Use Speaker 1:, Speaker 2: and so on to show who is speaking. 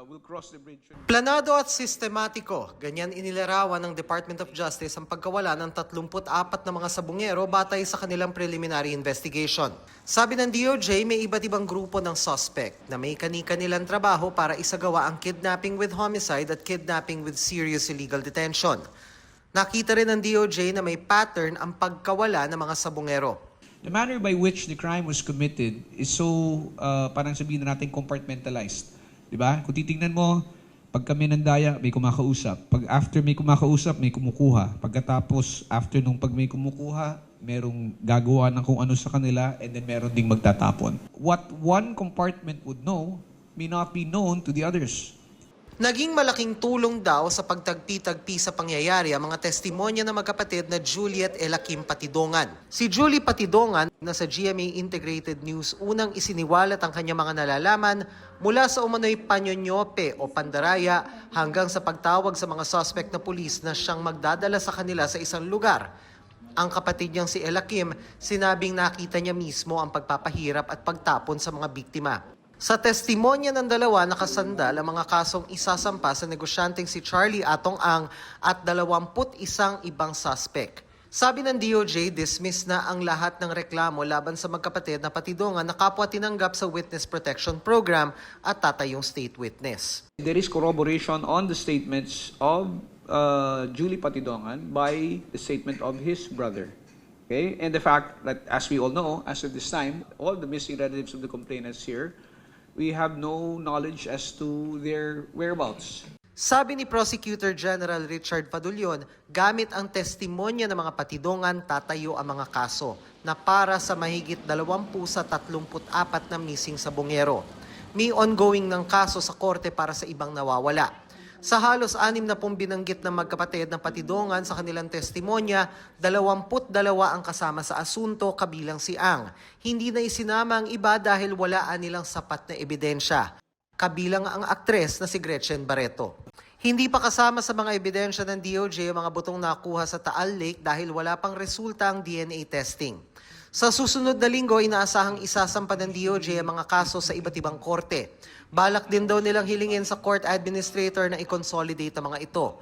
Speaker 1: we'll cross the bridge.
Speaker 2: Planado at sistematiko, ganyan inilarawan ng Department of Justice ang pagkawala ng 34 na mga sabungero batay sa kanilang preliminary investigation. Sabi ng DOJ, may iba't ibang grupo ng suspect na may kani-kanilang trabaho para isagawa ang kidnapping with homicide at kidnapping with serious illegal detention. Nakita rin ng DOJ na may pattern ang pagkawala ng mga sabungero.
Speaker 3: The manner by which the crime was committed is so, parang sabihin na natin, compartmentalized. Diba? Kung titingnan mo, pag kami nandaya, may kumakausap. Pag after may kumakausap, may kumukuha. Pagkatapos, after nung pag may kumukuha, merong gagawa ng kung ano sa kanila, and then meron ding magtatapon. What one compartment would know may not be known to the others.
Speaker 2: Naging malaking tulong daw sa pagtagpi-tagpi sa pangyayari ang mga testimonya ng magkapatid na Juliet Elakim Patidongan. Si Julie Patidongan na sa GMA Integrated News unang isiniwalat ang kanyang mga nalalaman mula sa umano'y panyonyope o pandaraya hanggang sa pagtawag sa mga suspect na pulis na siyang magdadala sa kanila sa isang lugar. Ang kapatid niyang si Elakim, sinabing nakita niya mismo ang pagpapahirap at pagtapon sa mga biktima. Sa testimonya ng dalawa, nakasandal ang mga kasong isasampa sa negosyanteng si Charlie Atong Ang at 21 ibang suspect. Sabi ng DOJ, dismiss na ang lahat ng reklamo laban sa magkapatid na Patidongan na kapwa tinanggap sa Witness Protection Program at tatayong state witness.
Speaker 1: There is corroboration on the statements of Julie Patidongan by the statement of his brother. Okay? And the fact that, as we all know, as of this time, all the missing relatives of the complainants here, we have no knowledge as to their whereabouts.
Speaker 2: Sabi ni Prosecutor General Richard Padulyon, gamit ang testimonya ng mga Patidongan, tatayo ang mga kaso na para sa mahigit 20 sa 34 na missing sabongero. May ongoing ng kaso sa korte para sa ibang nawawala. Sa halos 6 na binanggit ng magkapatid ng Patidongan sa kanilang testimonya, 22 ang kasama sa asunto kabilang si Ang. Hindi na isinama ang iba dahil walaan nilang sapat na ebidensya. Kabilang ang aktres na si Gretchen Barreto. Hindi pa kasama sa mga ebidensya ng DOJ ang mga butong nakuha sa Taal Lake dahil wala pang resulta ang DNA testing. Sa susunod na linggo, inaasahang isasampa ng DOJ ang mga kaso sa iba't ibang korte. Balak din daw nilang hilingin sa court administrator na i-consolidate ang mga ito.